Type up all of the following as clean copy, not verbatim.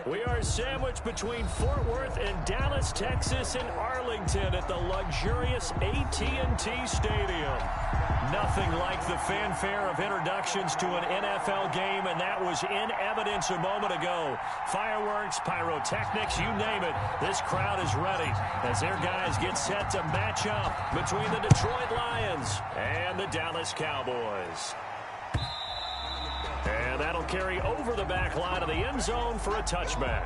We are sandwiched between Fort Worth and Dallas, Texas, and Arlington at the luxurious AT&T Stadium. Nothing like the fanfare of introductions to an NFL game, and that was in evidence a moment ago. Fireworks, pyrotechnics, you name it. This crowd is ready as their guys get set to match up between the Detroit Lions and the Dallas Cowboys. And that'll carry over the back line of the end zone for a touchback.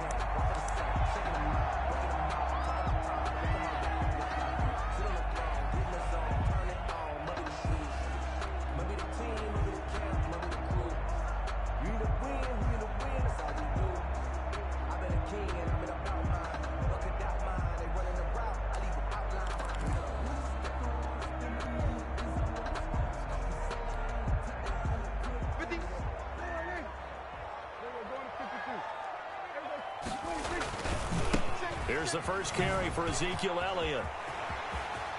Here's the first carry for Ezekiel Elliott.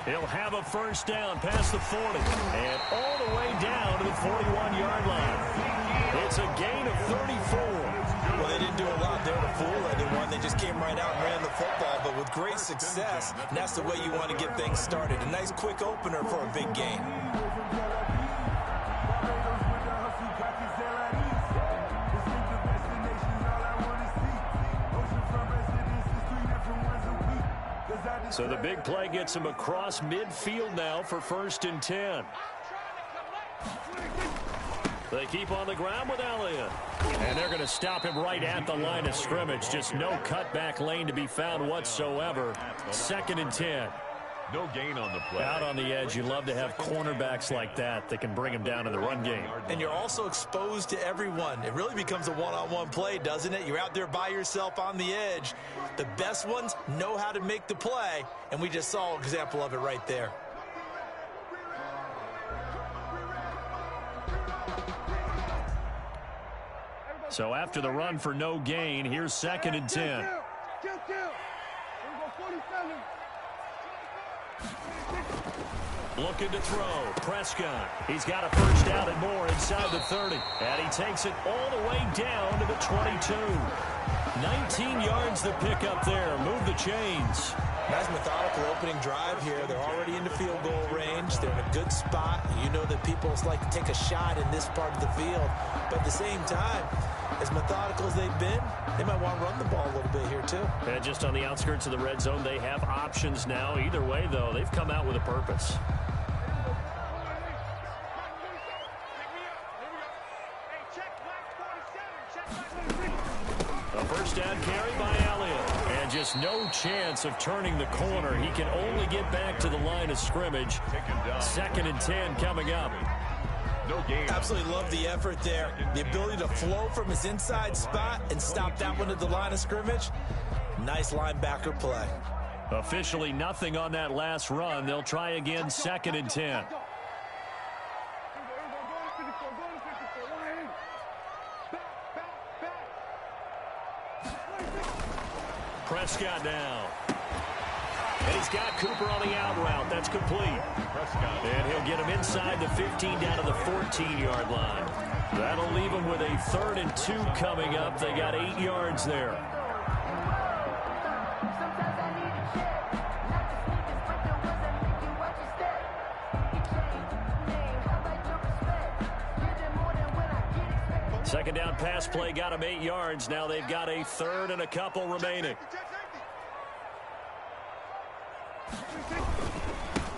He'll have a first down past the 40 and all the way down to the 41-yard line. It's a gain of 34. Well, they didn't do a lot there to fool anyone. They just came right out and ran the football, but with great success. And that's the way you want to get things started. A nice quick opener for a big game. So the big play gets him across midfield now for 1st and 10. They keep on the ground with Elliott. And they're going to stop him right at the line of scrimmage. Just no cutback lane to be found whatsoever. 2nd and 10. No gain on the play. Out on the edge, you love to have cornerbacks like that can bring him down in the run game. And you're also exposed to everyone. It really becomes a one-on-one play, doesn't it? You're out there by yourself on the edge. The best ones know how to make the play, and we just saw an example of it right there. So after the run for no gain, here's 2nd and 10. Looking to throw. Prescott. He's got a first down and more inside the 30. And he takes it all the way down to the 22. 19 yards to pick up there. Move the chains. Nice methodical opening drive here. They're already into field goal range. They're in a good spot. You know that people like to take a shot in this part of the field. But at the same time, as methodical as they've been, they might want to run the ball a little bit here too. And just on the outskirts of the red zone, they have options now. Either way, though, they've come out with a purpose. A first down carry by Elliott. And just no chance of turning the corner. He can only get back to the line of scrimmage. 2nd and 10 coming up. No gain. Absolutely love the effort there. The ability to flow from his inside spot and stop that one at the line of scrimmage. Nice linebacker play. Officially nothing on that last run. They'll try again 2nd and 10. Prescott now. And he's got Cooper on the out route. That's complete. Prescott. And he'll get him inside the 15 down to the 14-yard line. That'll leave him with a 3rd and 2 coming up. They got 8 yards there. Second down pass play got him 8 yards. Now they've got a 3rd and a couple remaining.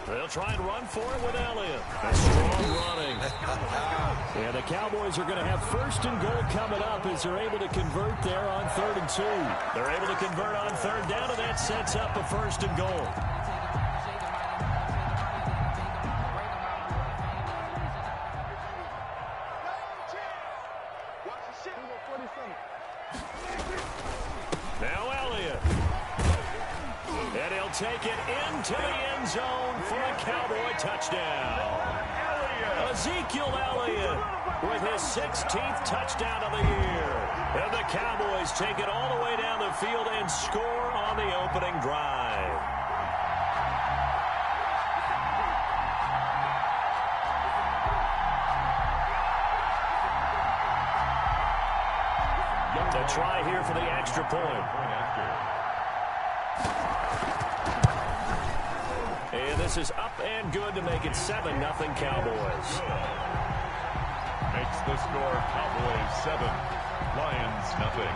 They'll try and run for it with Elliott. A strong running. And the Cowboys are going to have 1st and goal coming up as they're able to convert there on 3rd and 2. They're able to convert on 3rd down, and that sets up a 1st and goal. Now Elliott. And he'll take it into the end zone for a Cowboy touchdown. Ezekiel Elliott with his 16th touchdown of the year. And the Cowboys take it all the way down the field and score on the opening drive. A try here for the extra point. And this is up and good to make it 7-0 Cowboys. Makes the score Cowboys 7, Lions nothing.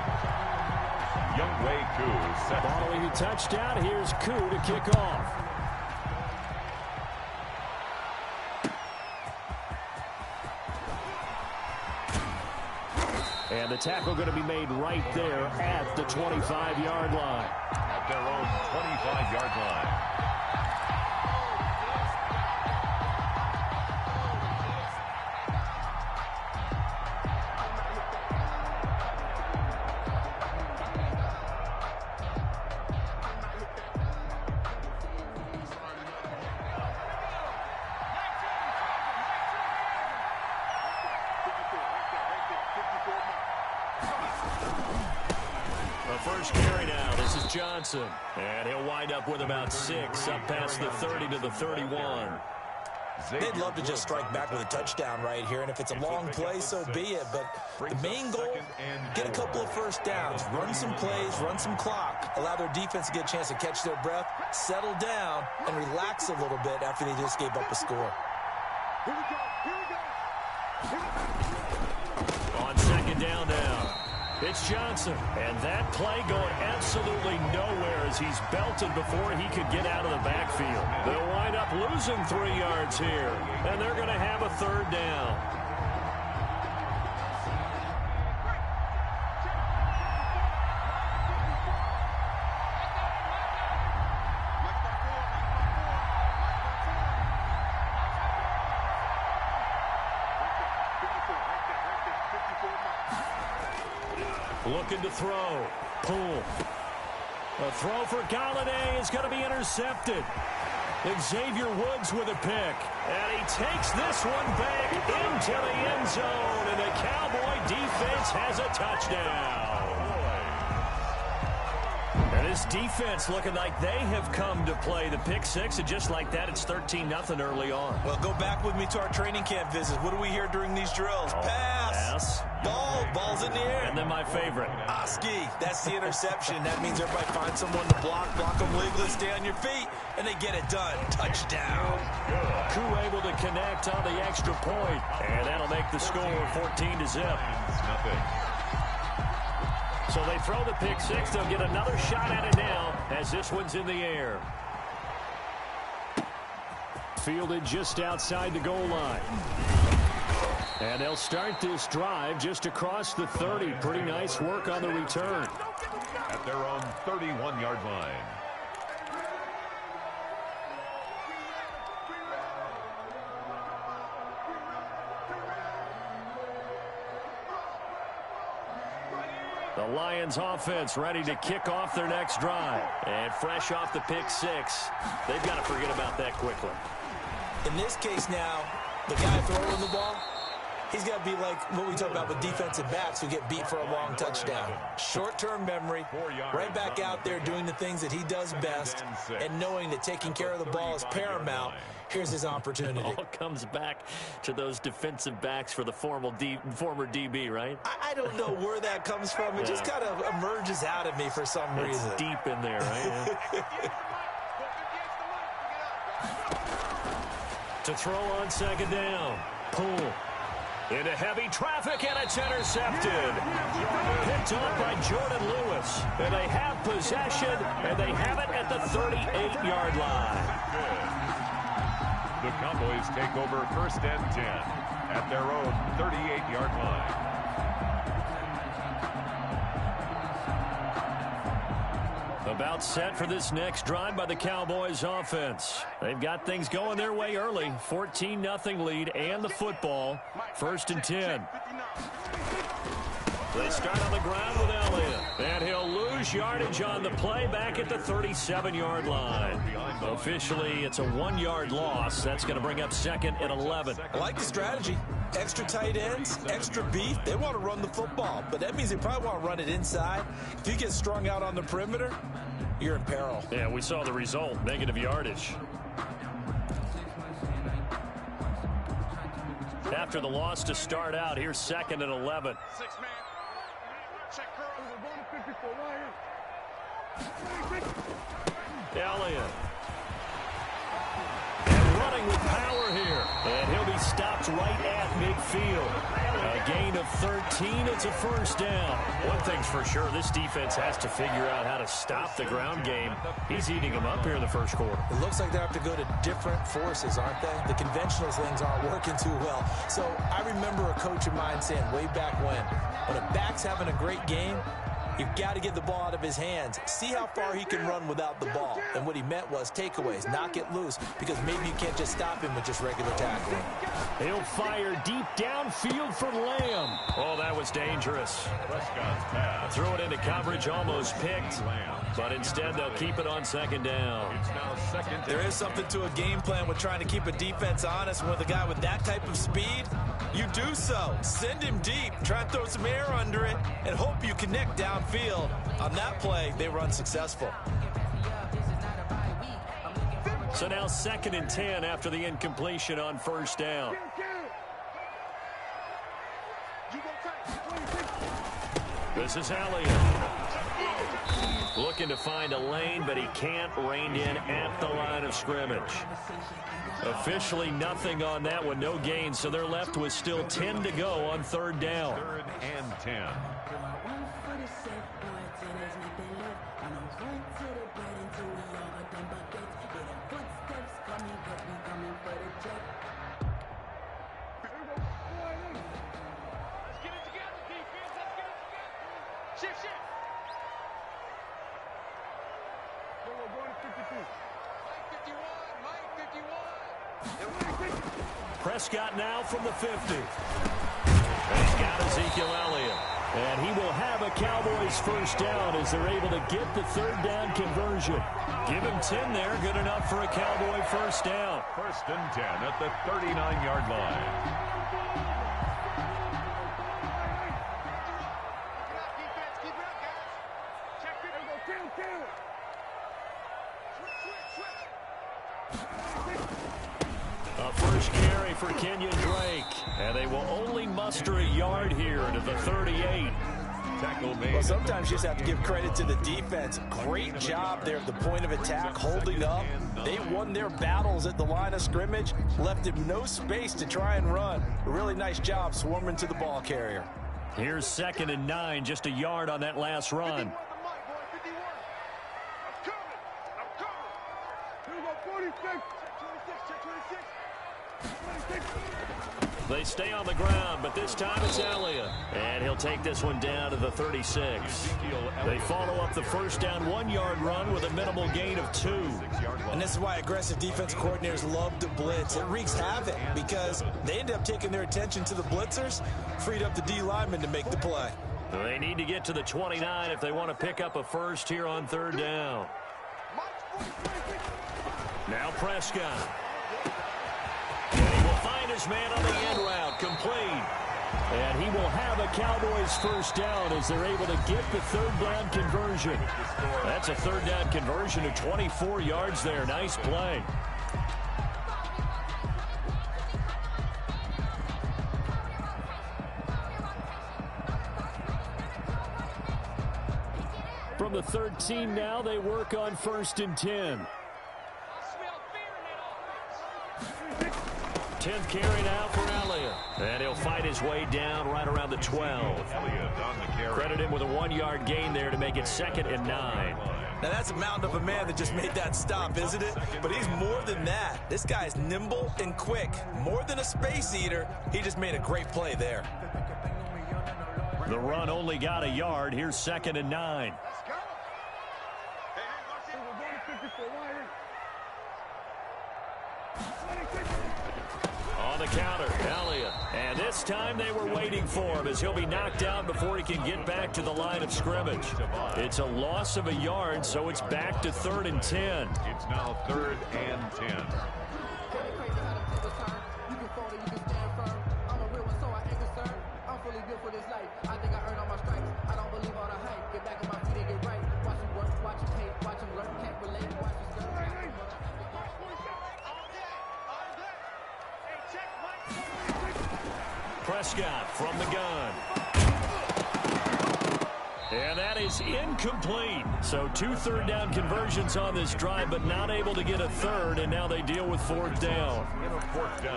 Younghoe Koo set. Following the touchdown, here's Koo to kick off. And the tackle going to be made right there at the 25-yard line. At their own 25-yard line. First carry now. This is Johnson. And he'll wind up with about 6 up past the 30 to the 31. They'd love to just strike back with a touchdown right here, and if it's a long play, so be it. But the main goal, get a couple of first downs, run some plays, run some clock, allow their defense to get a chance to catch their breath, settle down, and relax a little bit after they just gave up a score. On second down now. It's Johnson, and that play going absolutely nowhere as he's belted before he could get out of the backfield. They'll wind up losing 3 yards here, and they're going to have a third down. Looking to throw. Pull. A throw for Galladay is going to be intercepted. Xavier Woods with a pick. And he takes this one back into the end zone. And the Cowboy defense has a touchdown. And this defense looking like they have come to play. The pick six, and just like that, it's 13-0 early on. Well, go back with me to our training camp visit. What do we hear during these drills? Pass. Ball's in the air. And then my favorite. Oski, that's the interception. That means everybody finds someone to block them legally, stay on your feet, and they get it done. Touchdown. Koo able to connect on the extra point, and that'll make the score 14-0. Nothing. So they throw the pick six. They'll get another shot at it now as this one's in the air. Fielded just outside the goal line. And they'll start this drive just across the 30. Pretty nice work on the return. At their own 31-yard line. The Lions offense ready to kick off their next drive. And fresh off the pick six, they've got to forget about that quickly. In this case now, the guy throwing the ball, he's got to be like what we talk about with defensive backs who get beat for a long touchdown. Short-term memory, right back out there doing the things that he does best, and knowing that taking care of the ball is paramount. Here's his opportunity. It all comes back to those defensive backs for the former DB, right? I don't know where that comes from. It just kind of emerges out of me for some reason. It's deep in there, right? To throw on second down. Pull. Into heavy traffic, and it's intercepted. Picked off by Jordan Lewis. And they have possession, and they have it at the 38-yard line. The Cowboys take over 1st and 10 at their own 38-yard line. About set for this next drive by the Cowboys offense. They've got things going their way early. 14-0 lead and the football. 1st and 10. They start on the ground with Elliott. And he'll lose yardage on the play back at the 37-yard line. Officially, it's a 1-yard loss. That's going to bring up 2nd and 11. I like the strategy. Extra tight ends, extra beef. They want to run the football, but that means they probably want to run it inside. If you get strung out on the perimeter, you're in peril. Yeah, we saw the result, negative yardage. After the loss to start out, here's 2nd and 11. Elliott. And running with power here. And he'll be stopped right at midfield. A gain of 13. It's a first down. One thing's for sure, this defense has to figure out how to stop the ground game. He's eating them up here in the first quarter. It looks like they have to go to different forces, aren't they? The conventional things aren't working too well. So I remember a coach of mine saying way back when a back's having a great game, you've got to get the ball out of his hands. See how far he can run without the ball. And what he meant was takeaways, knock it loose, because maybe you can't just stop him with just regular tackling. He'll fire deep downfield for Lamb. Oh, that was dangerous. Prescott's pass. Threw it into coverage, almost picked. But instead, they'll keep it on second down. It's now second. There is something to a game plan with trying to keep a defense honest. With a guy with that type of speed, you do so. Send him deep. Try and throw some air under it and hope you connect downfield. On that play, they were unsuccessful. So now 2nd and 10 after the incompletion on first down. This is Elliott. Looking to find a lane, but he can't. Reined in at the line of scrimmage. Officially nothing on that one, no gain, so they're left with still 10 to go on third down. 3rd and 10. Prescott now from the 50. And he's got Ezekiel Elliott. And he will have a Cowboys first down as they're able to get the third down conversion. Give him 10 there, good enough for a Cowboy first down. 1st and 10 at the 39-yard line. A first carry for Kenyon Drake. And they will only muster a yard here to the 38. Tackle made. Well, sometimes you just have to give credit to the defense. Great job there at the point of attack, holding up. They won their battles at the line of scrimmage, left him no space to try and run. A really nice job swarming to the ball carrier. Here's 2nd and 9, just a yard on that last run. They stay on the ground, but this time it's Elliott. And he'll take this one down to the 36. They follow up the first down 1-yard run with a minimal gain of 2. And this is why aggressive defense coordinators love to blitz. It wreaks havoc because they end up taking their attention to the blitzers, freed up the D linemen to make the play. They need to get to the 29 if they want to pick up a first here on third down. Now Prescott. And he will find his man on the end route, complete. And he will have a Cowboys first down as they're able to get the third down conversion. That's a third down conversion of 24 yards there. Nice play. From the 13 now, they work on 1st and 10. 10th carry now for Elliott. And he'll fight his way down right around the 12. Credit him with a 1-yard gain there to make it 2nd and 9. Now that's a mountain of a man that just made that stop, isn't it? But he's more than that. This guy's nimble and quick. More than a space eater, he just made a great play there. The run only got a yard. Here's 2nd and 9. On the counter, Elliott. And this time they were waiting for him as he'll be knocked down before he can get back to the line of scrimmage. It's a loss of a yard, so it's back to 3rd and 10. It's now 3rd and 10. Prescott from the gun. And that is incomplete. So 2 third-down conversions on this drive, but not able to get a third, and now they deal with fourth down.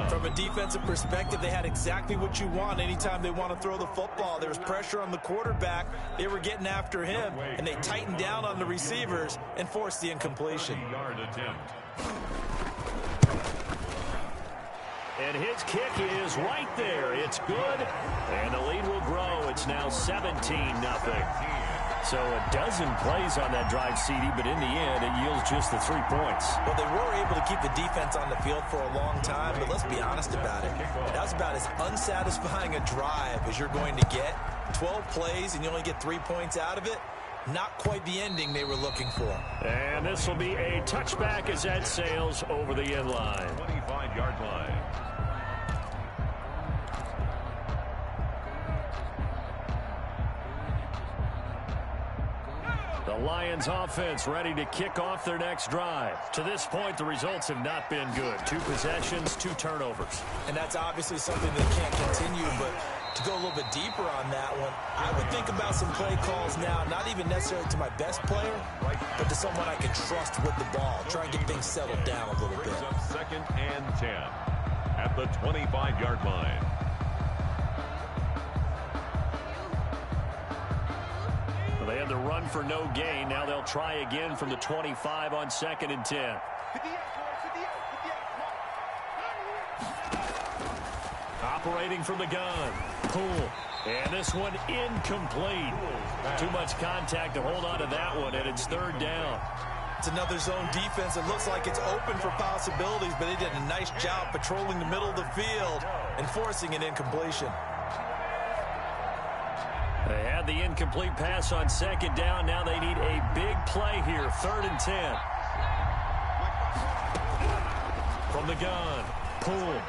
From a defensive perspective, they had exactly what you want anytime they want to throw the football. There was pressure on the quarterback. They were getting after him, and they tightened down on the receivers and forced the incompletion. And his kick is right there. It's good, and the lead will grow. It's now 17-0. So a dozen plays on that drive, CD, but in the end, it yields just the 3 points. Well, they were able to keep the defense on the field for a long time, but let's be honest about it. That was about as unsatisfying a drive as you're going to get. 12 plays, and you only get 3 points out of it. Not quite the ending they were looking for. And this will be a touchback as that sails over the end line. 25-yard line. The Lions offense ready to kick off their next drive. To this point, the results have not been good. 2 possessions, 2 turnovers. And that's obviously something that can't continue, but to go a little bit deeper on that one, I would think about some play calls now, not even necessarily to my best player, but to someone I can trust with the ball. Try and get things settled down a little bit. Up 2nd and 10 at the 25-yard line. They had the run for no gain. Now they'll try again from the 25 on 2nd and 10. Operating from the gun. Poole. And this one incomplete. Too much contact to hold on to that one, and it's 3rd down. It's another zone defense. It looks like it's open for possibilities, but they did a nice job patrolling the middle of the field and forcing an incompletion. They had the incomplete pass on 2nd down. Now they need a big play here. 3rd and 10. From the gun. Poole.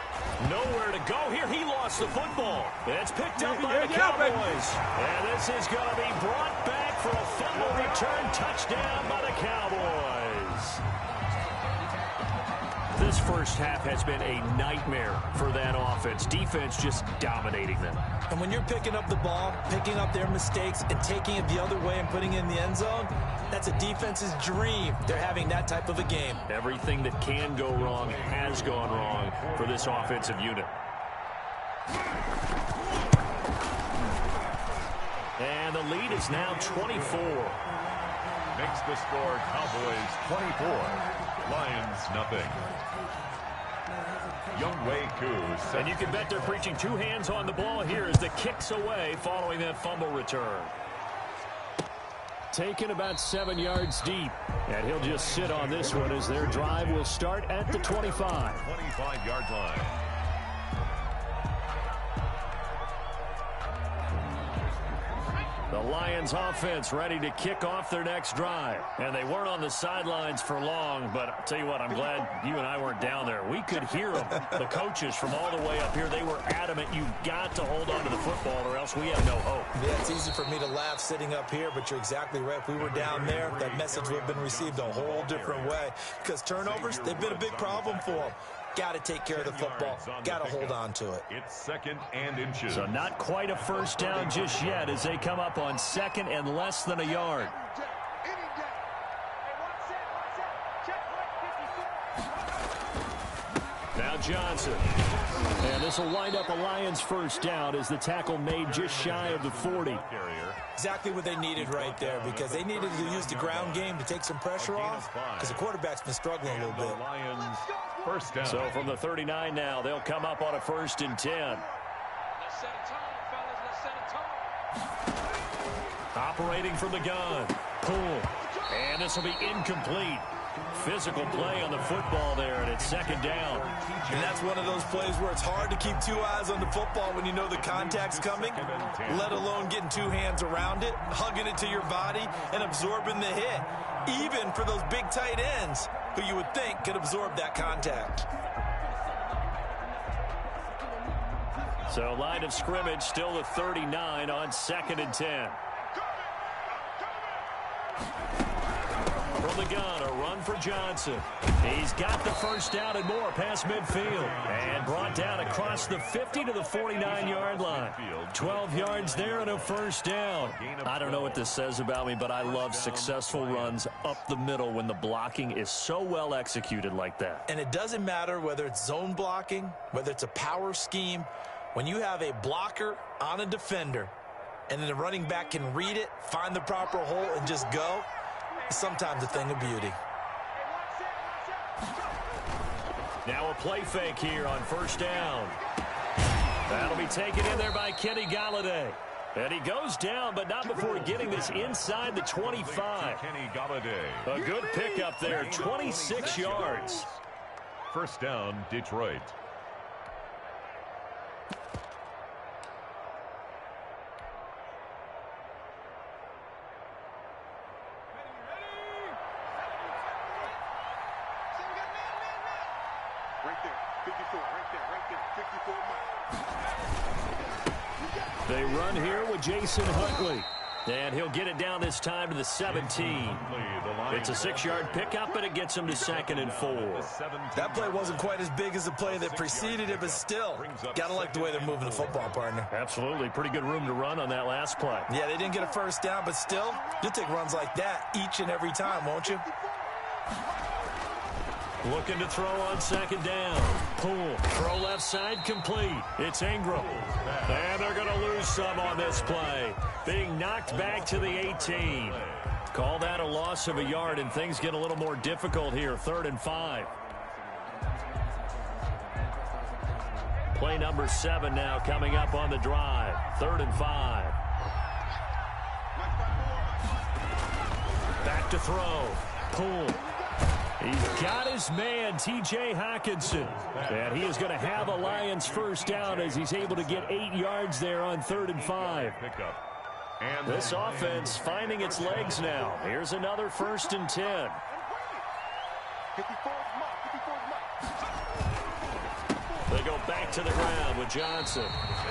Nowhere to go here. He lost the football. It's picked up by the Cowboys. And this is going to be brought back for a fumble return touchdown by the Cowboys. This first half has been a nightmare for that offense. Defense just dominating them. And when you're picking up the ball, picking up their mistakes, and taking it the other way and putting it in the end zone, that's a defense's dream. They're having that type of a game. Everything that can go wrong has gone wrong for this offensive unit. And the lead is now 24. Makes the score Cowboys 24, Lions nothing. Younghoe Koo. And you can bet they're preaching 2 hands on the ball here as the kick's away following that fumble return. Taken about 7 yards deep. And he'll just sit on this one as their drive will start at the 25. 25-yard line. The Lions offense ready to kick off their next drive. And they weren't on the sidelines for long, but I'll tell you what, I'm glad you and I weren't down there. We could hear them, the coaches from all the way up here. They were adamant, you've got to hold on to the football or else we have no hope. Yeah, it's easy for me to laugh sitting up here, but you're exactly right. If we were down there, that message would have been received a whole different way. Because turnovers, they've been a big problem for them. Got to take care of the football. Got to hold on to it. It's 2nd and inches. So not quite a first down just yet as they come up on 2nd and less than a yard. Now Johnson. And this will wind up a Lions first down as the tackle made just shy of the 40. Exactly what they needed right there, because they needed to use the ground game to take some pressure off, because the quarterback's been struggling a little bit. Lions first down. So from the 39 now, they'll come up on a 1st and 10. Let's set a tone, fellas. Let's set a tone. Operating from the gun. Poole. And this will be incomplete. Physical play on the football there, and it's 2nd down. And that's one of those plays where it's hard to keep 2 eyes on the football when you know the contact's coming, let alone getting 2 hands around it, hugging it to your body, and absorbing the hit, even for those big tight ends who you would think could absorb that contact. So line of scrimmage still the 39 on 2nd and 10. From the gun, a run for Johnson. He's got the first down and more past midfield. And brought down across the 50 to the 49-yard line. 12 yards there and a first down. I don't know what this says about me, but I love successful runs up the middle when the blocking is so well executed like that. And it doesn't matter whether it's zone blocking, whether it's a power scheme. When you have a blocker on a defender, and then the running back can read it, find the proper hole, and just go, it's sometimes a thing of beauty. Now a play fake here on first down. That'll be taken in there by Kenny Galladay. And he goes down, but not before getting this inside the 25. Kenny Galladay. A good pickup there, 26 yards. First down, Detroit. They run here with Jason Huntley. And he'll get it down this time to the 17. It's a 6-yard pickup, but it gets him to 2nd and 4. That play wasn't quite as big as the play that preceded it, but still, got to like the way they're moving the football, partner. Absolutely. Pretty good room to run on that last play. Yeah, they didn't get a first down, but still, you'll take runs like that each and every time, won't you? Looking to throw on 2nd down. Pull. Throw left side complete. It's Ingram. And they're going to lose some on this play. Being knocked back to the 18. Call that a loss of a yard, and things get a little more difficult here. 3rd and 5. Play number 7 now coming up on the drive. 3rd and 5. Back to throw. Pull. He's got his man, T.J. Hockenson. And he is going to have a Lions first down as he's able to get 8 yards there on 3rd and 5. This offense finding its legs now. Here's another 1st and 10. They go back to the ground with Johnson.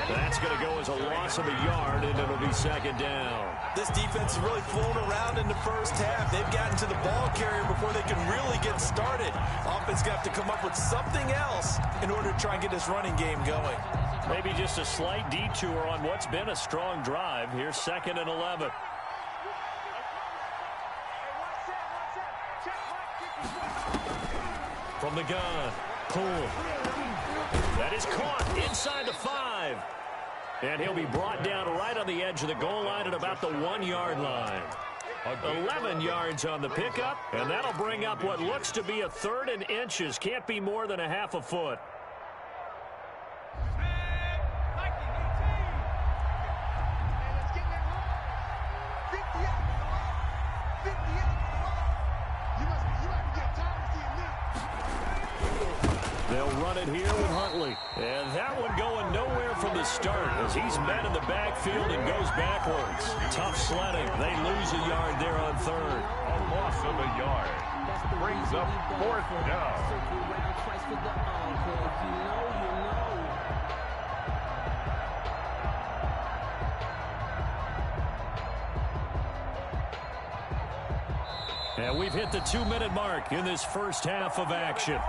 That's going to go as a loss of a yard, and it'll be 2nd down. This defense has really flown around in the first half. They've gotten to the ball carrier before they can really get started. Offense got to come up with something else in order to try and get this running game going. Maybe just a slight detour on what's been a strong drive. Here's 2nd and 11. From the gun. Pull. That is caught inside the 5. And he'll be brought down right on the edge of the goal line at about the 1-yard line. 11 yards on the pickup, and that'll bring up what looks to be a 3rd and inches. Can't be more than a half a foot. They'll run it here with Huntley. And that one going nowhere from the start as he's met in the backfield and goes backwards. Tough sledding. They lose a yard there on 3rd. A loss of a yard. Brings up 4th down. And we've hit the 2-minute mark in this first half of action.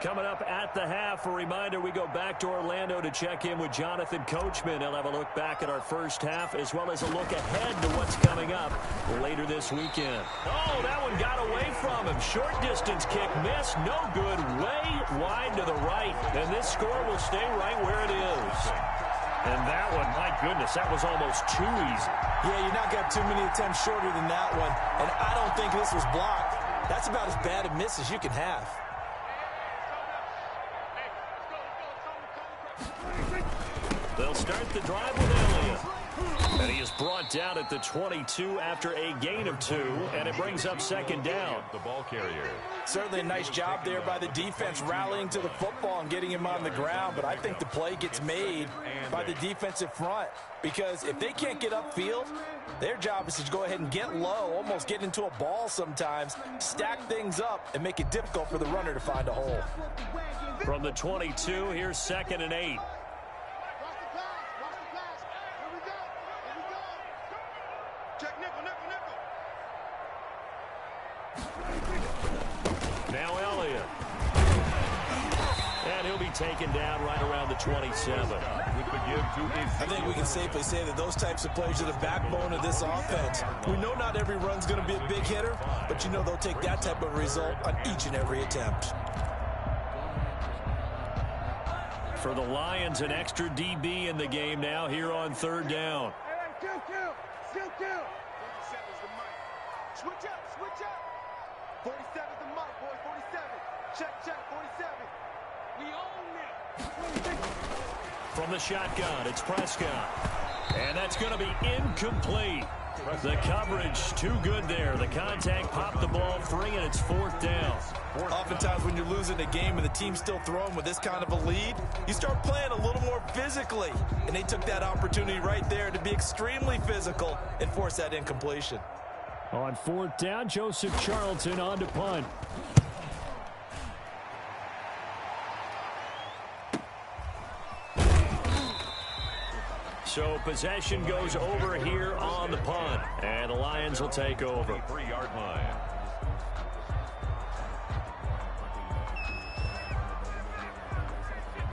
Coming up at the half, a reminder, we go back to Orlando to check in with Jonathan Coachman. He'll have a look back at our first half as well as a look ahead to what's coming up later this weekend. Oh, that one got away from him. Short distance kick missed. No good. Way wide to the right. And this score will stay right where it is. And that one, my goodness, that was almost too easy. Yeah, you're not got too many attempts shorter than that one. And I don't think this was blocked. That's about as bad a miss as you can have. They'll start the drive with Elliott. And he is brought down at the 22 after a gain of 2, and it brings up second down. The ball carrier. Certainly a nice job there by the defense rallying to the football and getting him on the ground, but I think the play gets made by the defensive front because if they can't get upfield, their job is to go ahead and get low, almost get into a ball sometimes, stack things up, and make it difficult for the runner to find a hole. From the 22, here's 2nd and 8. Now Elliott. And he'll be taken down right around the 27. I think we can safely say that those types of plays are the backbone of this offense. We know not every run's going to be a big hitter, but you know they'll take that type of result on each and every attempt. For the Lions, an extra DB in the game now here on 3rd down. Switch up, switch up. 47's the mic, boy, 47. Check, 47. We own it. From the shotgun, it's Prescott. And that's going to be incomplete. The coverage too good there. The contact popped the ball free, and it's 4th down. Oftentimes when you're losing a game and the team's still throwing with this kind of a lead, you start playing a little more physically. And they took that opportunity right there to be extremely physical and force that incompletion. On 4th down, Joseph Charlton on to punt. So possession goes over here on the punt, and the Lions will take over. 3-yard line.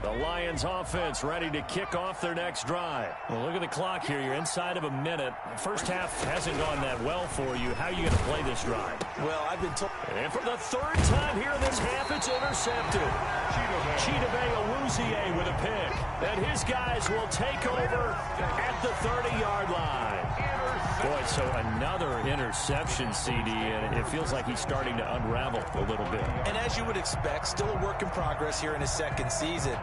The Lions offense ready to kick off their next drive. Well, look at the clock here. You're inside of a minute. First half hasn't gone that well for you. How are you going to play this drive? Well, I've been told. And for the 3rd time here in this half, it's intercepted. Chidobe Awuzie with a pick. And his guys will take over at the 30-yard line. Boy, so another interception, CD, and it feels like he's starting to unravel a little bit. And as you would expect, still a work in progress here in his 2nd season.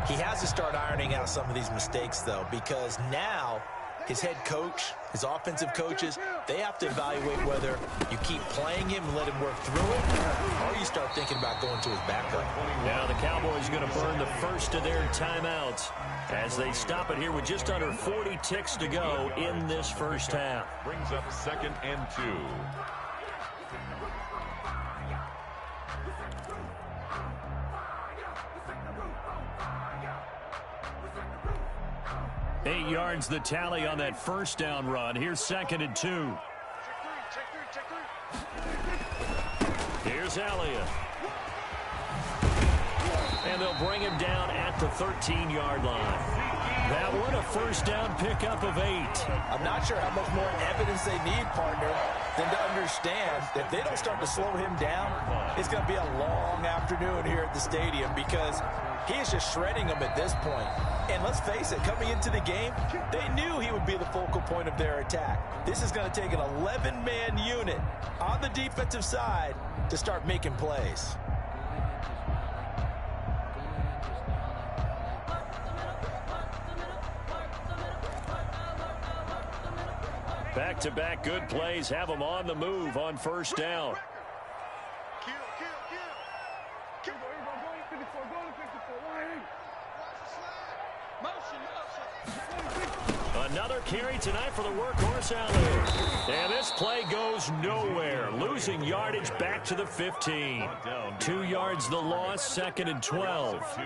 He has to start ironing out some of these mistakes, though, because now his head coach, his offensive coaches, they have to evaluate whether you keep playing him and let him work through it, or you start thinking about going to his backup. Now the Cowboys are going to burn the first of their timeouts as they stop it here with just under 40 ticks to go in this first half. Brings up 2nd and 2. 8 yards the tally on that first down run. Here's 2nd and 2. Check three. Here's Elliott. And they'll bring him down at the 13-yard line. That one a first down pickup of 8. I'm not sure how much more evidence they need, partner, than to understand that if they don't start to slow him down, it's going to be a long afternoon here at the stadium because he is just shredding them at this point. And let's face it, coming into the game, they knew he would be the focal point of their attack. This is going to take an 11-man unit on the defensive side to start making plays. Back-to-back good plays have them on the move on first down. Another carry tonight for the workhorse Elliott. And this play goes nowhere. Losing yardage back to the 15. 2 yards the loss, 2nd and 12.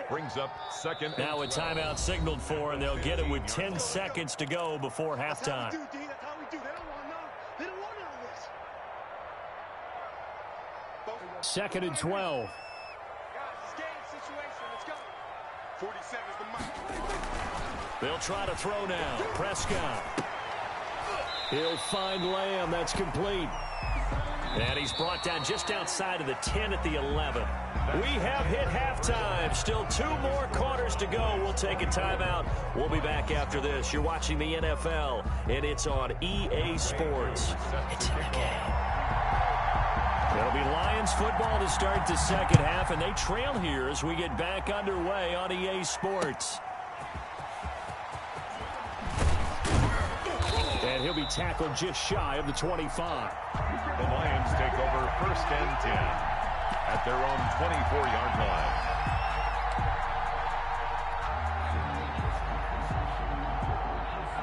Brings up 2nd. Now a timeout signaled for, and they'll get it with 10 seconds to go before halftime. Second and 12. They'll try to throw now. Prescott. He'll find Lamb. That's complete. And he's brought down just outside of the 10 at the 11. We have hit halftime. Still 2 more quarters to go. We'll take a timeout. We'll be back after this. You're watching the NFL, and it's on EA Sports. It's in the game. It'll be Lions football to start the second half, and they trail here as we get back underway on EA Sports. he'll be tackled just shy of the 25. The Lions take over 1st and 10 at their own 24-yard line.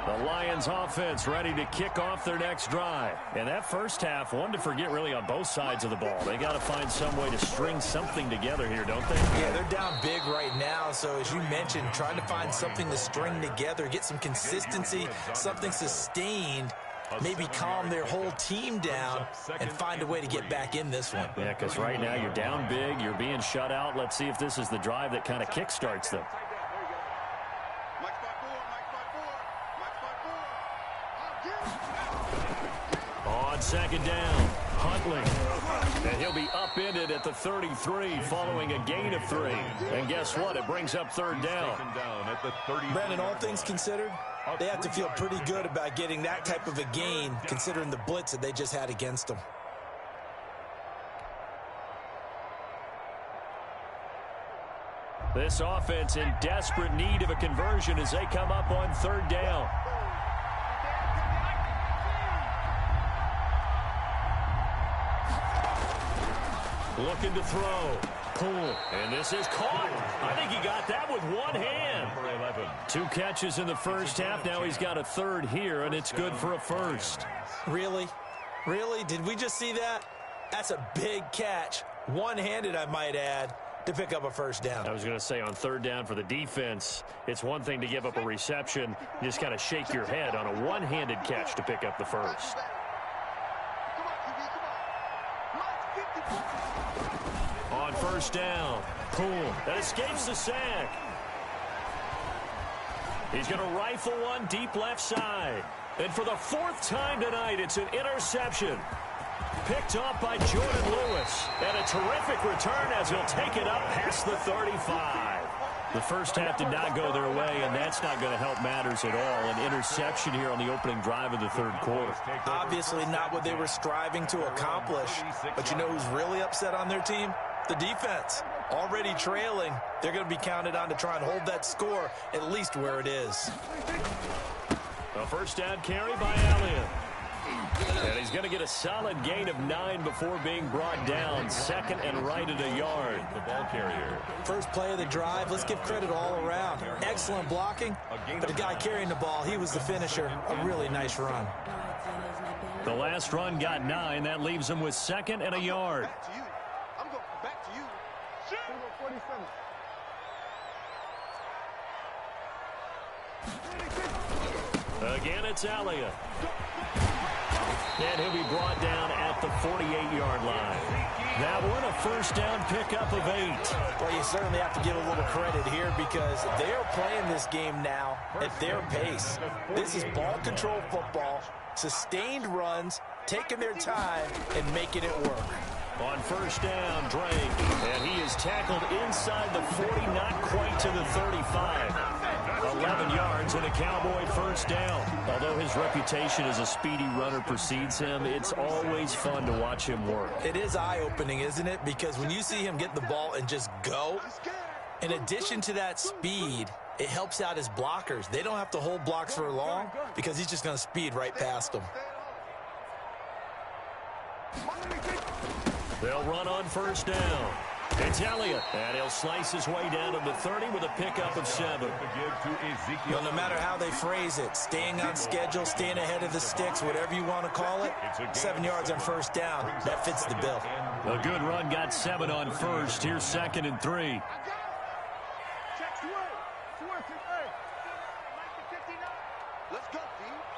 The Lions offense ready to kick off their next drive. And that first half, one to forget really on both sides of the ball. They got to find some way to string something together here, don't they? Yeah, they're down big right now. So as you mentioned, trying to find something to string together, get some consistency, something sustained, maybe calm their whole team down and find a way to get back in this one. Yeah, because right now you're down big, you're being shut out. Let's see if this is the drive that kind of kickstarts them. On 2nd down, Huntley. And he'll be upended at the 33 following a gain of 3. And guess what? It brings up 3rd down. Brandon, all things considered, they have to feel pretty good about getting that type of a gain considering the blitz that they just had against them. This offense in desperate need of a conversion as they come up on 3rd down. Looking to throw. Poole. And this is caught. I think he got that with one hand. 2 catches in the first half. Now he's got a 3rd here, and it's good for a 1st. Really? Really? Did we just see that? That's a big catch. One-handed, I might add, to pick up a 1st down. I was going to say on 3rd down for the defense, it's one thing to give up a reception. You just got to shake your head on a one-handed catch to pick up the 1st. On 1st down, Poole that escapes the sack. He's going to rifle one deep left side. And for the 4th time tonight, it's an interception. Picked off by Jordan Lewis. And a terrific return as he'll take it up past the 35. The first half did not go their way, and that's not going to help matters at all. An interception here on the opening drive of the 3rd quarter. Obviously not what they were striving to accomplish. But you know who's really upset on their team? The defense. Already trailing. They're going to be counted on to try and hold that score at least where it is. A 1st down carry by Elliott. And he's going to get a solid gain of 9 before being brought down. 2nd and right at a yard. The ball carrier. First play of the drive, let's give credit all around. Excellent blocking, but the guy carrying the ball, he was the finisher. A really nice run. The last run got 9. That leaves him with 2nd and a yard. Back to you. I'm going back to you. Shoot. 47. Again, it's Elliott. And he'll be brought down at the 48-yard line. That one, a 1st down pickup of 8. Well, you certainly have to give a little credit here because they're playing this game now at their pace. This is ball control football, sustained runs, taking their time, and making it work. On 1st down, Drake. And he is tackled inside the 40, not quite to the 35. 11 yards and a Cowboy 1st down. Although his reputation as a speedy runner precedes him, it's always fun to watch him work. It is eye-opening, isn't it? Because when you see him get the ball and just go, in addition to that speed, it helps out his blockers. They don't have to hold blocks for long because he's just going to speed right past them. They'll run on 1st down. It's Elliott, and he'll slice his way down to the 30 with a pickup of 7. Well, no matter how they phrase it, staying on schedule, staying ahead of the sticks, whatever you want to call it, 7 yards on 1st down, that fits the bill. A good run got 7 on 1st. Here's 2nd and 3. Let's go, D.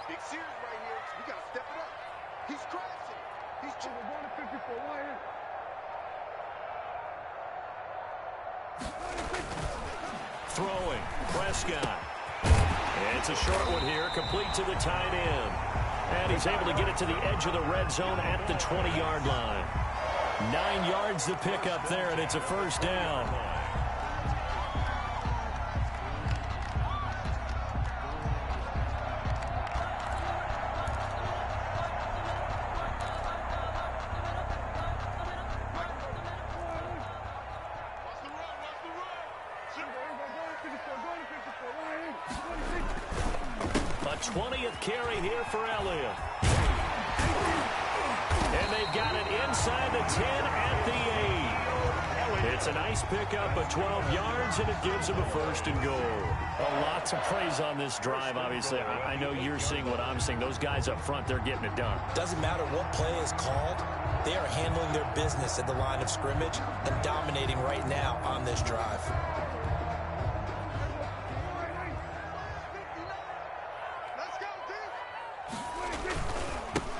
Big Sears right here. We got to step it up. He's crashing. He's going to 54 Lions. Throwing, Prescott. It's a short one here, complete to the tight end. And he's able to get it to the edge of the red zone at the 20-yard line. 9 yards to pick up there, and it's a 1st down. 20th carry here for Elliott. And they've got it inside the 10 at the 8. It's a nice pickup of 12 yards, and it gives them a 1st and goal. A lot to praise on this drive, obviously. I know you're seeing what I'm seeing. Those guys up front, they're getting it done. Doesn't matter what play is called. They are handling their business at the line of scrimmage and dominating right now on this drive.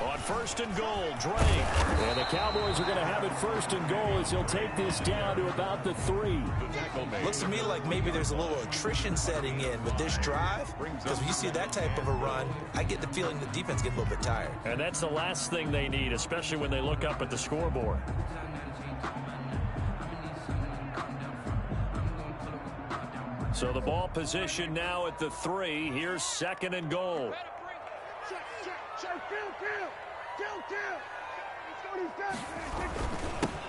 On 1st and goal, Drake. And the Cowboys are going to have it 1st and goal as he'll take this down to about the 3. Looks to me like maybe there's a little attrition setting in with this drive, because when you see that type of a run, I get the feeling the defense gets a little bit tired. And that's the last thing they need, especially when they look up at the scoreboard. So the ball position now at the 3. Here's 2nd and goal.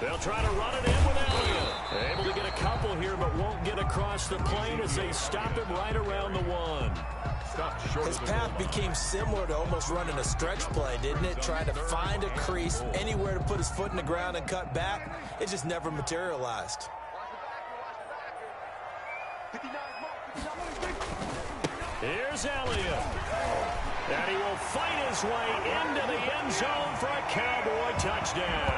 They'll try to run it in with Elliott. Able to get a couple here, but won't get across the plane as they stop him right around the 1. His path became similar to almost running a stretch play, didn't it? Trying to find a crease, anywhere to put his foot in the ground and cut back. It just never materialized. Here's Elliott. And he will fight his way into the end zone for a Cowboy touchdown.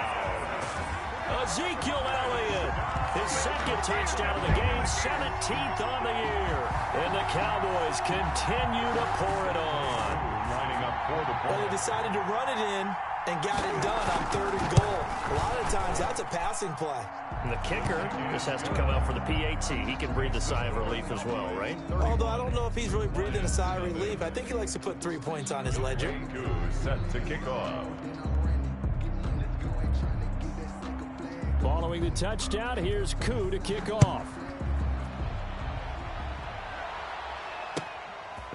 Ezekiel Elliott, his 2nd touchdown of the game, 17th on the year. And the Cowboys continue to pour it on. Lining up for the Well, they decided to run it in and got it done on 3rd and goal. A lot of times, that's a passing play. And the kicker just has to come out for the PAT. He can breathe a sigh of relief as well, right? Although I don't know if he's really breathing a sigh of relief. I think he likes to put 3 points on his ledger. set to kick off. Following the touchdown, here's Koo to kick off.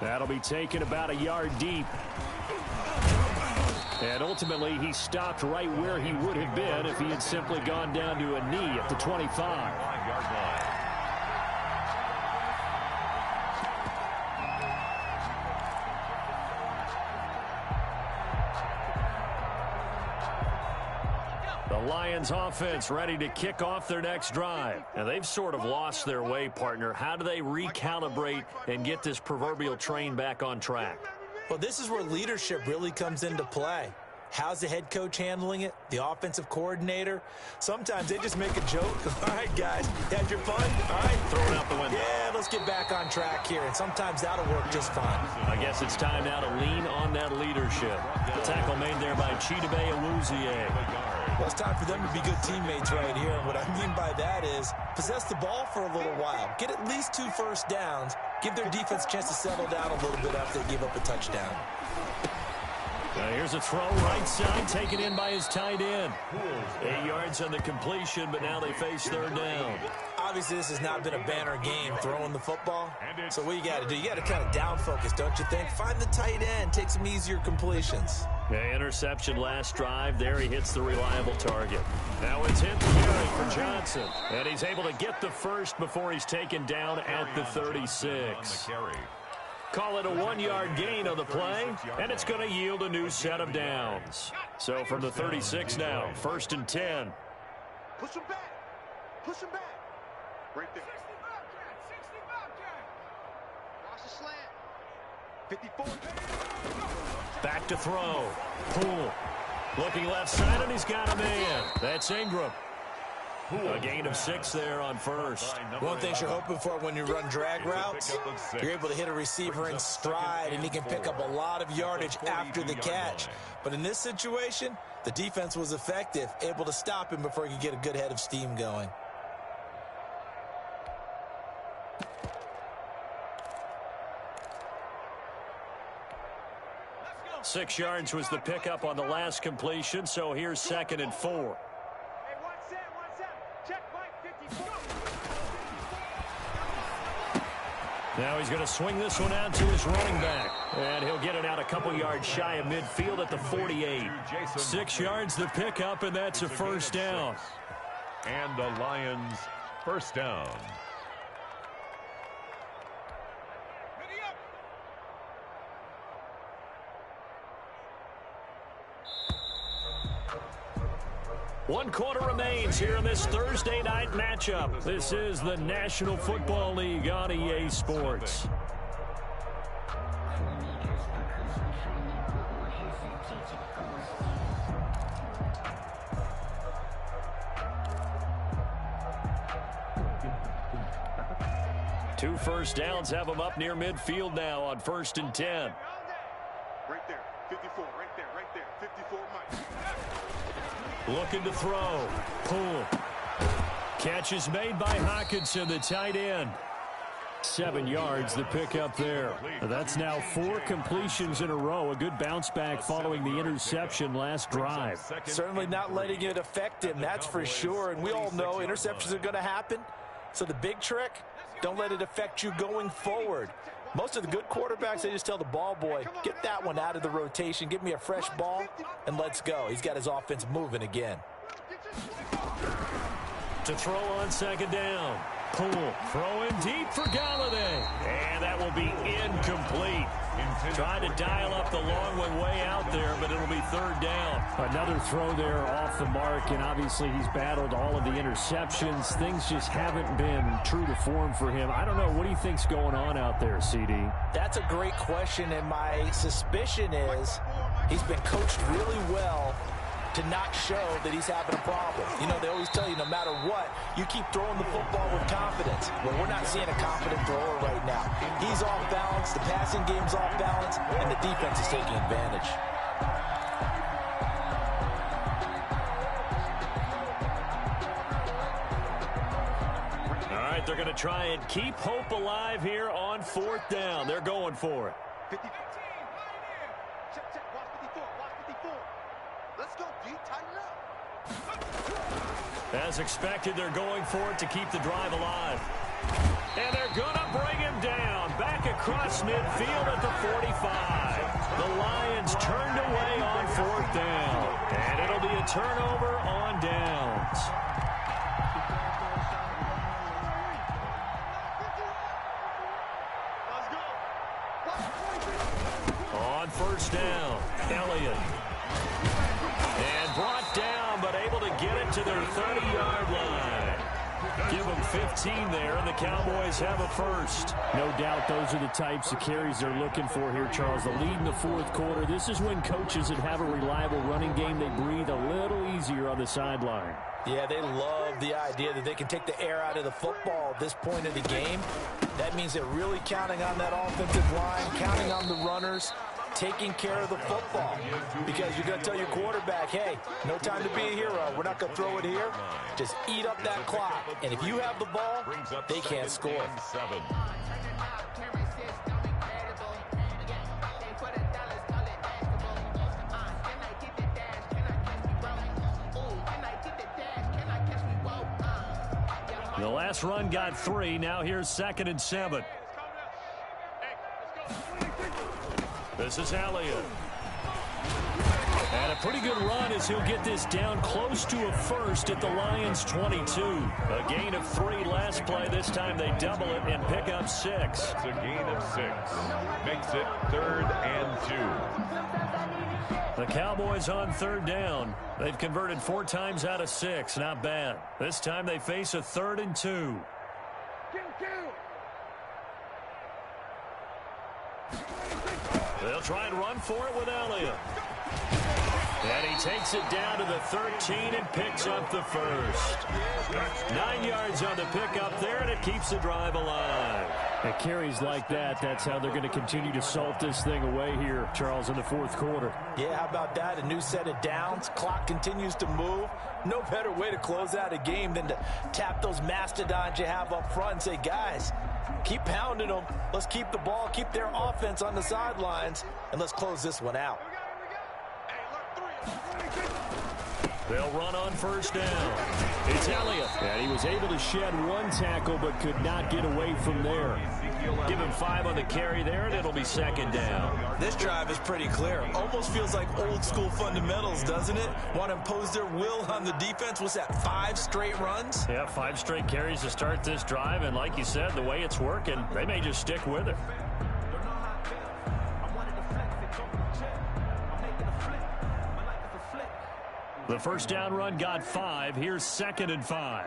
That'll be taken about a yard deep. And ultimately, he stopped right where he would have been if he had simply gone down to a knee at the 25. 5-yard line. The Lions offense ready to kick off their next drive. And they've sort of lost their way, partner. How do they recalibrate and get this proverbial train back on track? Well, this is where leadership really comes into play. How's the head coach handling it? The offensive coordinator? Sometimes they just make a joke. All right, guys, you had your fun? All right, Throw it out the window. Yeah, let's get back on track here. And sometimes that'll work just fine. I guess it's time now to lean on that leadership. The tackle made there by Chidobe Awuzie. Well, it's time for them to be good teammates right here. And what I mean by that is possess the ball for a little while. Get at least 2 first downs. Give their defense a chance to settle down a little bit after they give up a touchdown. Here's a throw right side, taken in by his tight end. 8 yards on the completion, but now they face 3rd down. Obviously, this has not been a banner game throwing the football. So what you got to do? You got to kind of down focus, don't you think? Find the tight end, take some easier completions. Yeah, interception last drive. There he hits the reliable target. Now it's 10th carry for Johnson. And he's able to get the first before he's taken down at the 36. Call it a 1-yard gain on the play, and it's going to yield a new set of downs. So from the 36 now, 1st and 10. Push him back. Push him back. Right there. 60 Watch the slant. 54. Back to throw. Poole. Looking left side, and he's got a man. That's Ingram. A gain of 6 there on first. One thing you're hoping for when you run drag routes, you're able to hit a receiver in stride, and he can pick up a lot of yardage after the catch. But in this situation, the defense was effective, able to stop him before he could get a good head of steam going. Let's go. 6 yards was the pickup on the last completion, so here's 2nd and 4. Now he's going to swing this one out to his running back. And he'll get it out a couple yards shy of midfield at the 48. 6 yards the pickup, and that's a 1st down. And the Lions 1st down. 1 quarter remains here in this Thursday night matchup. This is the National Football League on EA Sports. Two first downs have them up near midfield now on 1st and 10. Right there, 54, right there, 54 Mike. Looking to throw. Pull. Catch is made by Hawkinson, the tight end. 7 yards, the pickup there. That's now 4 completions in a row. A good bounce back following the interception last drive. Certainly not letting it affect him, that's for sure. And we all know interceptions are going to happen. So the big trick, don't let it affect you going forward. Most of the good quarterbacks, they just tell the ball boy, get that one out of the rotation, give me a fresh ball, and let's go. He's got his offense moving again. To throw on 2nd down. Pull. Throw in deep for Galladay. And that will be incomplete. Trying to dial up the long one way out there, but it'll be 3rd down. Another throw there off the mark, and obviously he's battled all of the interceptions. Things just haven't been true to form for him. I don't know. What do you think's going on out there, CD? That's a great question, and my suspicion is he's been coached really well to not show that he's having a problem. You know, they always tell you no matter what, you keep throwing the football with confidence. Well, we're not seeing a confident thrower right now. He's off balance, the passing game's off balance, and the defense is taking advantage. All right, they're going to try and keep hope alive here on 4th down. They're going for it. 50. Check, check, watch 54, watch 54. Let's go, D, tighten up. As expected, they're going for it to keep the drive alive. And they're going to bring him down. Back across midfield at the 45. The Lions turned away on 4th down. And it'll be a turnover on downs. On 1st down, Elliott. And brought down, but able to get it to their 30-yard line. Give them 15 there, and the Cowboys have a first. No doubt those are the types of carries they're looking for here, Charles. The lead in the 4th quarter. This is when coaches that have a reliable running game, they breathe a little easier on the sideline. Yeah, they love the idea that they can take the air out of the football at this point of the game. That means they're really counting on that offensive line, counting on the runners, taking care of the football. Because you're going to tell your quarterback, hey, no time to be a hero. We're not going to throw it here. Just eat up that clock. And if you have the ball, they can't score. The last run got 3. Now here's 2nd and 7. This is Elliott. And a pretty good run as he'll get this down close to a first at the Lions' 22. A gain of 3 last play. This time they double it and pick up 6. That's a gain of 6. Makes it 3rd and 2. The Cowboys on 3rd down. They've converted 4 times out of 6. Not bad. This time they face a 3rd and 2. They'll try and run for it with Elliott. And he takes it down to the 13 and picks up the first. 9 yards on the pickup there, and it keeps the drive alive. At carries like that, that's how they're going to continue to salt this thing away here, Charles, in the 4th quarter. Yeah, how about that? A new set of downs. Clock continues to move. No better way to close out a game than to tap those mastodons you have up front and say, guys, keep pounding them. Let's keep the ball, keep their offense on the sidelines, and let's close this one out. They'll run on 1st down. It's Elliott. And he was able to shed 1 tackle but could not get away from there. Give him 5 on the carry there, and it'll be 2nd down. This drive is pretty clear. Almost feels like old school fundamentals, doesn't it? Want to impose their will on the defense. What's that, 5 straight runs? Yeah, 5 straight carries to start this drive, and like you said, the way it's working, they may just stick with it. The first down run got 5. Here's 2nd and 5.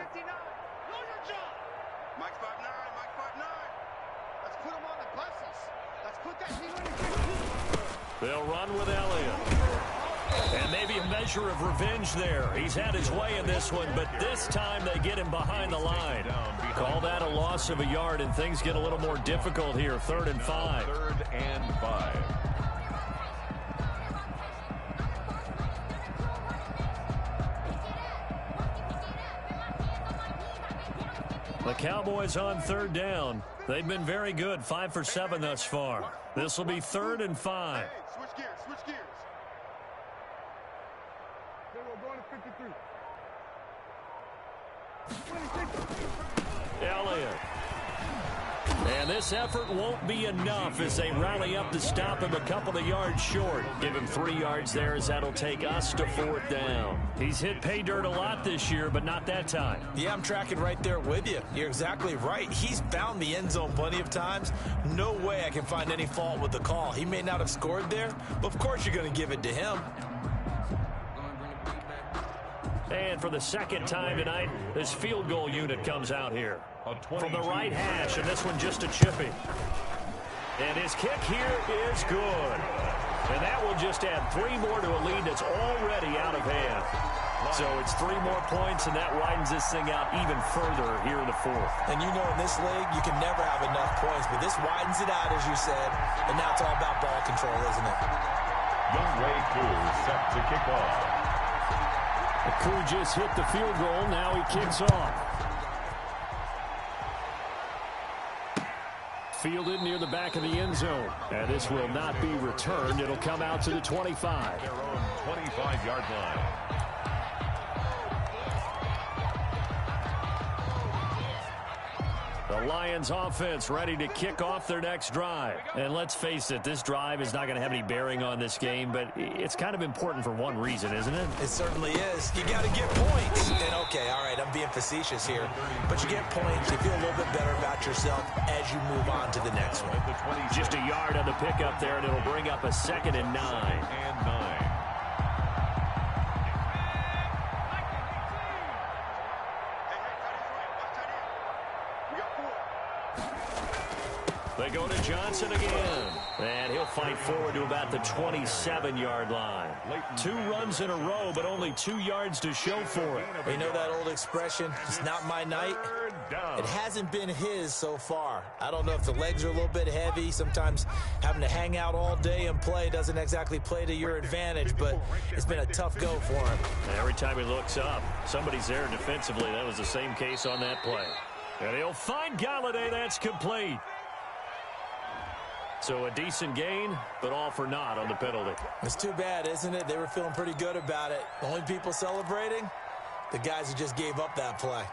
Mike 5'9", Mike 5'9". Let's put him on the buses. Let's put that thing on the They'll run with Elliott. And maybe a measure of revenge there. He's had his way in this one, but this time they get him behind the line. Call that a loss of a yard, and things get a little more difficult here. 3rd and 5. 3rd and 5. The Cowboys on 3rd down. They've been very good, 5 for 7 thus far. This will be 3rd and 5. Hey, switch gears, switch gears. Then we're going to 53. Elliott. And this effort won't be enough as they rally up to stop him a couple of yards short. Give him 3 yards there as that'll take us to 4th down. He's hit pay dirt a lot this year, but not that time. Yeah, I'm tracking right there with you. You're exactly right. He's found the end zone plenty of times. No way I can find any fault with the call. He may not have scored there, but of course you're going to give it to him. And for the 2nd time tonight, this field goal unit comes out here. From the right hash, and this one just a chippy. And his kick here is good. And that will just add 3 more to a lead that's already out of hand. So it's 3 more points, and that widens this thing out even further here in the 4th. And you know in this league, you can never have enough points, but this widens it out, as you said, and now it's all about ball control, isn't it? Younghoe Koo set to kick off. Koo just hit the field goal. Now he kicks off. Fielded near the back of the end zone. And this will not be returned. It'll come out to the 25. Their own 25-yard line. The Lions offense ready to kick off their next drive. And let's face it, this drive is not going to have any bearing on this game, but it's kind of important for one reason, isn't it? It certainly is. You got to get points. And okay, all right, I'm being facetious here, but you get points. You feel a little bit better about yourself as you move on to the next one. Just a yard on the pickup there, and it'll bring up a 2nd and 9. And 9. They go to Johnson again. And he'll fight forward to about the 27-yard line. 2 runs in a row, but only 2 yards to show for it. You know that old expression, it's not my night? It hasn't been his so far. I don't know if the legs are a little bit heavy. Sometimes having to hang out all day and play doesn't exactly play to your advantage, but it's been a tough go for him. Every time he looks up, somebody's there defensively. That was the same case on that play. And he'll find Galladay. That's complete. So a decent gain, but all for naught on the penalty. It's too bad, isn't it? They were feeling pretty good about it. The only people celebrating, the guys who just gave up that play.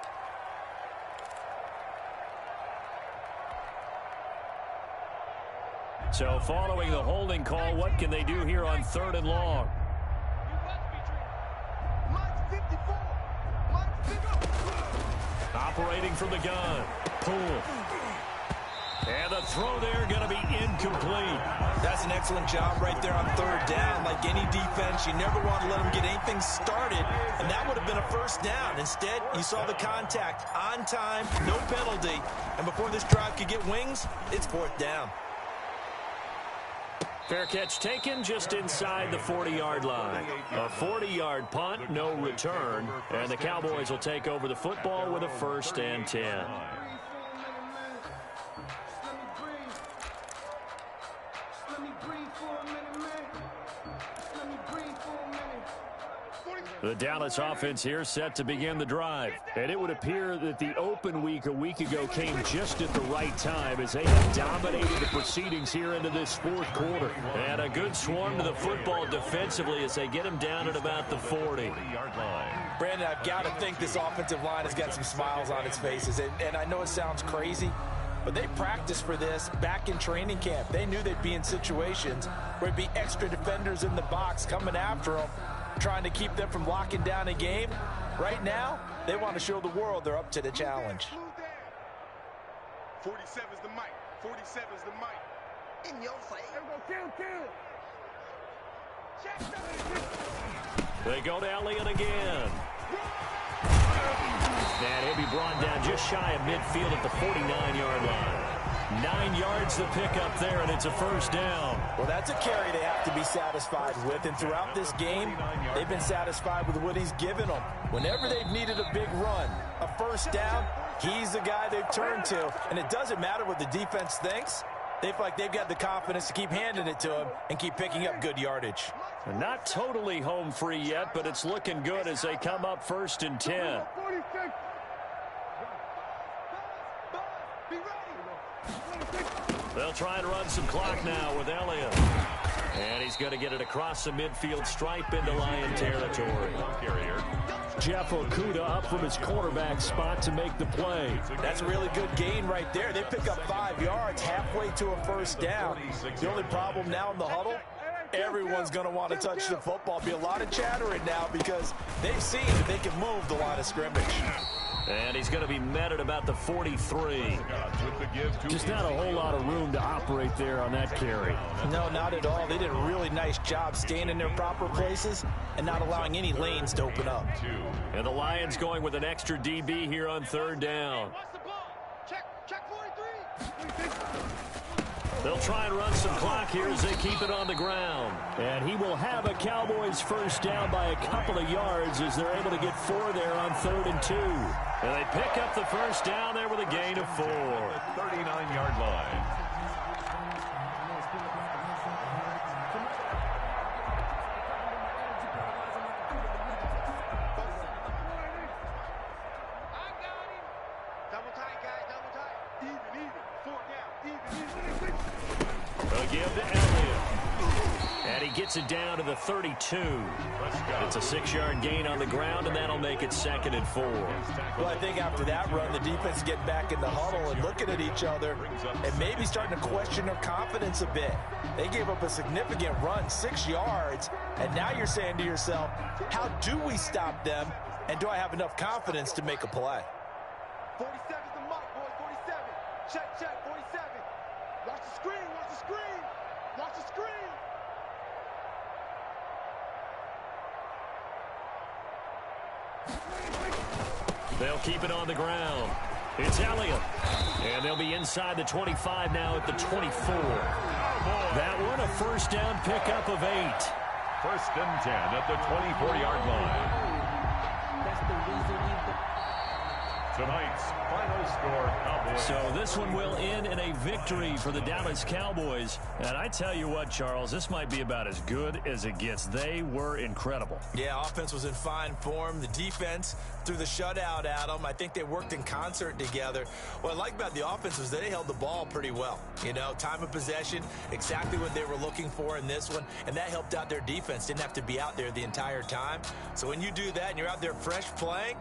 So following the holding call, what can they do here on 3rd and long? Operating from the gun. Pull. And the throw there going to be incomplete. That's an excellent job right there on 3rd down. Like any defense, you never want to let them get anything started, and that would have been a 1st down. Instead, you saw the contact on time, no penalty, and before this drive could get wings, it's 4th down. Fair catch taken just inside the 40-yard line. A 40-yard punt, no return, and the Cowboys will take over the football with a 1st and 10. The Dallas offense here set to begin the drive. And it would appear that the open week a week ago came just at the right time as they have dominated the proceedings here into this 4th quarter. And a good swarm to the football defensively as they get him down at about the 40-yard line. Brandon, I've got to think this offensive line has got some smiles on its faces. And I know it sounds crazy, but they practiced for this back in training camp. They knew they'd be in situations where it'd be extra defenders in the box coming after them, trying to keep them from locking down a game. Right now, they want to show the world they're up to the challenge. 47's the mic. 47's the mic. In your face. Kill. They go to Elliott again. And he'll be brought down just shy of midfield at the 49-yard line. 9 yards to pick up there, and it's a first down. Well, that's a carry they have to be satisfied with, and throughout this game, they've been satisfied with what he's given them. Whenever they've needed a big run, a first down, he's the guy they've turned to, and it doesn't matter what the defense thinks. They feel like they've got the confidence to keep handing it to him and keep picking up good yardage. Not totally home free yet, but it's looking good as they come up 1st and 10. They'll try and run some clock now with Elliott. And he's going to get it across the midfield stripe into Lion territory. Jeff Okudah up from his quarterback spot to make the play. That's a really good gain right there. They pick up 5 yards halfway to a first down. The only problem now in the huddle, everyone's going to want to touch the football. Be a lot of chattering now because they've seen that they can move the line of scrimmage. And he's going to be met at about the 43. Just not a whole lot of room to operate there on that carry. No, not at all. They did a really nice job staying in their proper places and not allowing any lanes to open up. And the Lions going with an extra DB here on 3rd down. Check 43. They'll try and run some clock here as they keep it on the ground. And he will have a Cowboys first down by a couple of yards as they're able to get 4 there on 3rd and 2. And they pick up the first down there with a gain of 4. 39-yard line. Double tight, guys, double tight. Even. 4 down. Even. They'll give to Elliott. And he gets it down to the 32. It's a 6-yard gain on the ground, and that'll make it 2nd and 4. Well, I think after that run, the defense get back in the huddle and looking at each other and maybe starting to question their confidence a bit. They gave up a significant run, 6 yards, and now you're saying to yourself, how do we stop them, and do I have enough confidence to make a play? 47's the mark, boys. 47. Check. 47. Watch the screen. Watch the screen. They'll keep it on the ground. It's Elliott. And they'll be inside the 25 now at the 24. That one, a first down pickup of 8. 1st and 10 at the 24-yard line. Tonight's final score, Cowboys. So this one will end in a victory for the Dallas Cowboys. And I tell you what, Charles, this might be about as good as it gets. They were incredible. Yeah, offense was in fine form. The defense threw the shutout at them. I think they worked in concert together. What I like about the offense was that they held the ball pretty well. You know, time of possession, exactly what they were looking for in this one, and that helped out their defense. Didn't have to be out there the entire time. So when you do that and you're out there fresh playing,